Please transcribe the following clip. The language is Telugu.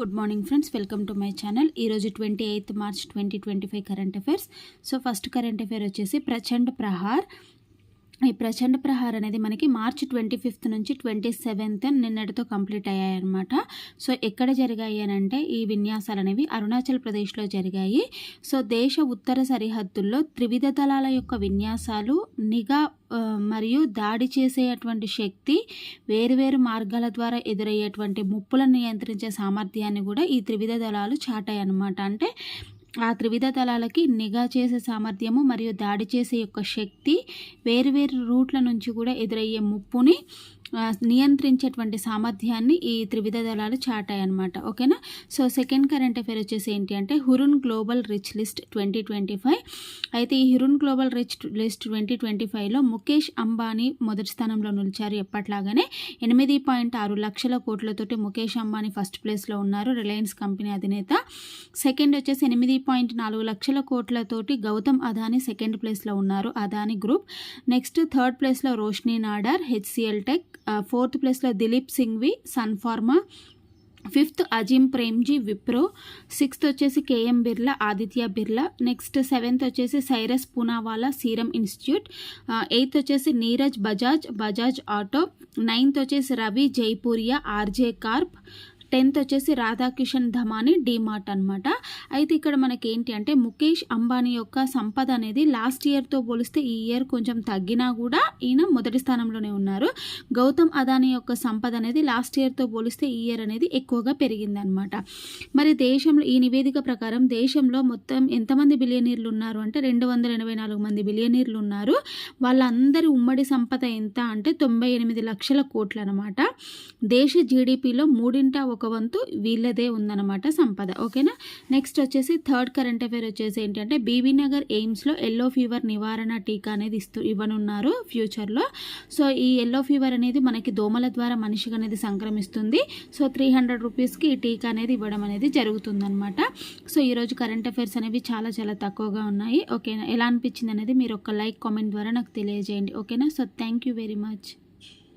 Good morning friends, welcome to my channel. ఈరోజు 28th March 2025 current affairs. So first current affair వచ్చేసి ప్రచండ్ ప్రహార్. ఈ ప్రచండ్ ప్రహార్ అనేది మనకి మార్చ్ 25th నుంచి 27th నిన్నటితో కంప్లీట్ అయ్యాయన్నమాట. సో ఎక్కడ జరిగాయి అని అంటే ఈ విన్యాసాలు అనేవి అరుణాచల్ ప్రదేశ్లో జరిగాయి. సో దేశ ఉత్తర సరిహద్దుల్లో త్రివిధ దళాల యొక్క విన్యాసాలు నిఘా మరియు దాడి చేసేటువంటి శక్తి, వేరువేరు మార్గాల ద్వారా ఎదురయ్యేటువంటి ముప్పులను నియంత్రించే సామర్థ్యాన్ని కూడా ఈ త్రివిధ దళాలు చాటాయి అన్నమాట. అంటే ఆ త్రివిధ దళాలకి నిఘా చేసే సామర్థ్యము మరియు దాడి చేసే యొక్క శక్తి, వేరువేరు రూట్ల నుంచి కూడా ఎదురయ్యే ముప్పుని నియంత్రించేటువంటి సామర్థ్యాన్ని ఈ త్రివిధ దళాలు చాటాయి అనమాట. ఓకేనా. సో సెకండ్ కరెంట్ అఫైర్ వచ్చేసి ఏంటి అంటే హురున్ గ్లోబల్ రిచ్ లిస్ట్ 2025. అయితే ఈ హురున్ గ్లోబల్ రిచ్ లిస్ట్ 2025లో ముఖేష్ అంబానీ మొదటి స్థానంలో నిలిచారు. ఎప్పట్లాగానే 8.6 లక్షల కోట్లతోటి ముఖేష్ అంబానీ ఫస్ట్ ప్లేస్లో ఉన్నారు, రిలయన్స్ కంపెనీ అధినేత. సెకండ్ వచ్చేసి 8.4 లక్షల కోట్లతోటి గౌతమ్ అదానీ సెకండ్ ప్లేస్లో ఉన్నారు, అదానీ గ్రూప్. నెక్స్ట్ థర్డ్ ప్లేస్లో Roshni Nadar, HCL tech. Fourth ప్లేస్లో Dilip Singhvi, Sun Pharma. Fifth Azim Premji, Wipro. Sixth వచ్చేసి KM Birla, Aditya Birla. Next seventh వచ్చేసి Cyrus Poonawalla, Serum Institute. Eighth వచ్చేసి నీరజ్ బజాజ్, బజాజ్ ఆటో. నైన్త్ వచ్చేసి Ravi Jaipuria, RJ Corp. 10th వచ్చేసి రాధాకిషన్ ధమాని, డీమార్ట్ అనమాట. అయితే ఇక్కడ మనకి ఏంటి అంటే ముఖేష్ అంబానీ యొక్క సంపద అనేది లాస్ట్ ఇయర్తో పోలిస్తే ఈ ఇయర్ కొంచెం తగ్గినా కూడా ఈయన మొదటి స్థానంలోనే ఉన్నారు. గౌతమ్ అదానీ యొక్క సంపద అనేది లాస్ట్ ఇయర్తో పోలిస్తే ఈ ఇయర్ అనేది ఎక్కువగా పెరిగిందనమాట. మరి దేశంలో ఈ నివేదిక ప్రకారం దేశంలో మొత్తం ఎంతమంది బిలియనీర్లు ఉన్నారు అంటే 284 మంది బిలియనీర్లు ఉన్నారు. వాళ్ళందరి ఉమ్మడి సంపద ఎంత అంటే 98 లక్షల కోట్లు అనమాట. దేశ జీడిపిలో 3/1 వంతు వీళ్ళదే ఉందన్నమాట సంపద. ఓకేనా. నెక్స్ట్ వచ్చేసి థర్డ్ కరెంట్ అఫైర్ వచ్చేసి ఏంటంటే బీబీనగర్ ఎయిమ్స్లో ఎల్లో ఫీవర్ నివారణ టీకా అనేది ఇవ్వనున్నారు ఫ్యూచర్లో. సో ఈ ఎల్లో ఫీవర్ అనేది మనకి దోమల ద్వారా మనిషికి అనేది సంక్రమిస్తుంది. సో 300 రూపీస్కి ఈ టీకా అనేది ఇవ్వడం అనేది జరుగుతుందన్నమాట. సో ఈరోజు కరెంట్ అఫైర్స్ అనేవి చాలా చాలా తక్కువగా ఉన్నాయి. ఓకేనా. ఎలా అనిపించింది అనేది మీరు ఒక లైక్ కామెంట్ ద్వారా నాకు తెలియజేయండి. ఓకేనా. So thank you very much.